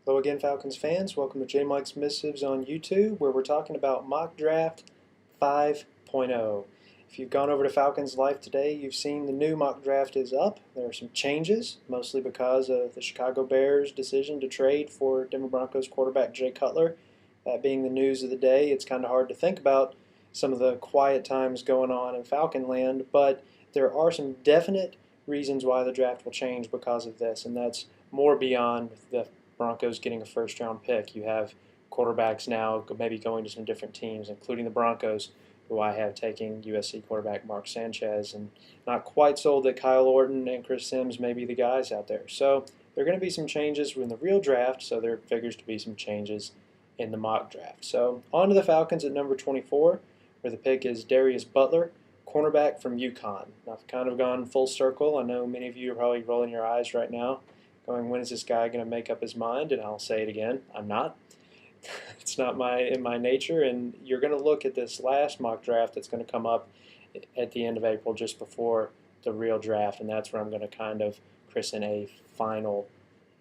Hello again, Falcons fans. Welcome to J.Mike's Missives on YouTube, where we're talking about Mock Draft 5.0. If you've gone over to Falcons Life today, you've seen the new mock draft is up. There are some changes, mostly because of the Chicago Bears' decision to trade for Denver Broncos quarterback Jay Cutler. That being the news of the day, it's kind of hard to think about some of the quiet times going on in Falcon land, but there are some definite reasons why the draft will change because of this, and that's more beyond the Broncos getting a first-round pick. You have quarterbacks now maybe going to some different teams, including the Broncos, who I have taking USC quarterback Mark Sanchez, and not quite sold that Kyle Orton and Chris Sims may be the guys out there. So there are going to be some changes in the real draft, so there figures to be some changes in the mock draft. So on to the Falcons at number 24, where the pick is Darius Butler, cornerback from UCONN. Now, I've kind of gone full circle. I know many of you are probably rolling your eyes right now, going, when is this guy going to make up his mind? And I'll say it again, I'm not. It's not in my nature, and you're going to look at this last mock draft that's going to come up at the end of April, just before the real draft, and that's where I'm going to kind of christen a final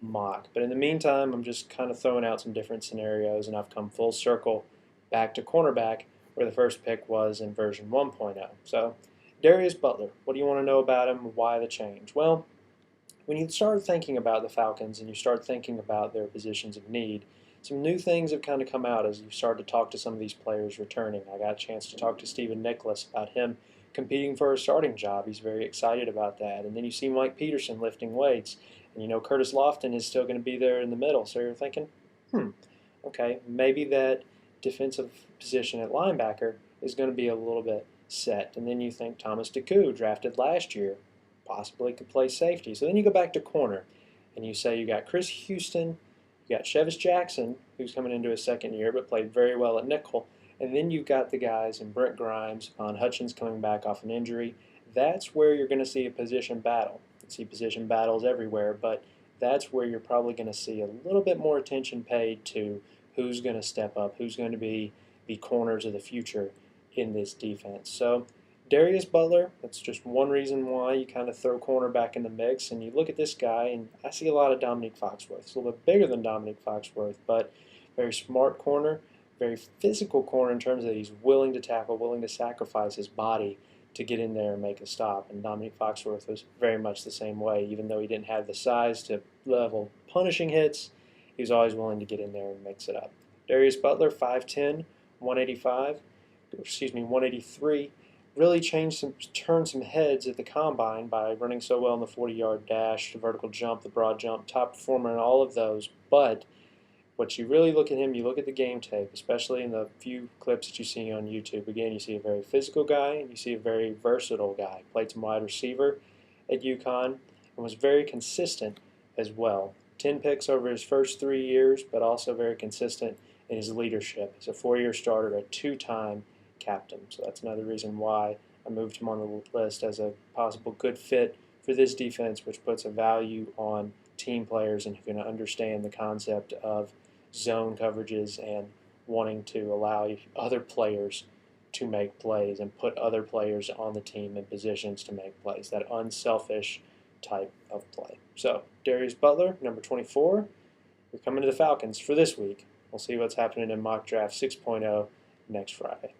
mock. But in the meantime, I'm just kind of throwing out some different scenarios, and I've come full circle back to cornerback, where the first pick was in version 1.0. So Darius Butler, what do you want to know about him? Why the change? Well, when you start thinking about the Falcons and you start thinking about their positions of need, some new things have kind of come out as you start to talk to some of these players returning. I got a chance to talk to Stephen Nicholas about him competing for a starting job. He's very excited about that. And then you see Mike Peterson lifting weights. And you know Curtis Lofton is still going to be there in the middle. So you're thinking, okay, maybe that defensive position at linebacker is going to be a little bit set. And then you think Thomas DeCoux, drafted last year, possibly could play safety. So then you go back to corner, and you say you got Chris Houston, you got Chevis Jackson, who's coming into his second year but played very well at nickel, and then you've got the guys in Brent Grimes, on Hutchins coming back off an injury. That's where you're going to see a position battle. You see position battles everywhere, but that's where you're probably going to see a little bit more attention paid to who's going to step up, who's going to be the corners of the future in this defense. So Darius Butler, that's just one reason why you kind of throw corner back in the mix. And you look at this guy, and I see a lot of Dominique Foxworth. He's a little bit bigger than Dominique Foxworth, but very smart corner, very physical corner in terms of he's willing to tackle, willing to sacrifice his body to get in there and make a stop. And Dominique Foxworth was very much the same way. Even though he didn't have the size to level punishing hits, he was always willing to get in there and mix it up. Darius Butler, 5'10", 183, really turned some heads at the combine by running so well in the 40-yard dash, the vertical jump, the broad jump, top performer in all of those. But what you really look at him, you look at the game tape, especially in the few clips that you see on YouTube. Again, you see a very physical guy, and you see a very versatile guy. Played some wide receiver at UConn and was very consistent as well. 10 picks over his first 3 years, but also very consistent in his leadership. He's a 4-year starter, a 2-time captain. So that's another reason why I moved him on the list as a possible good fit for this defense, which puts a value on team players and who can understand the concept of zone coverages and wanting to allow other players to make plays and put other players on the team in positions to make plays, that unselfish type of play. So Darius Butler, number 24, we're coming to the Falcons for this week. We'll see what's happening in Mock Draft 6.0 next Friday.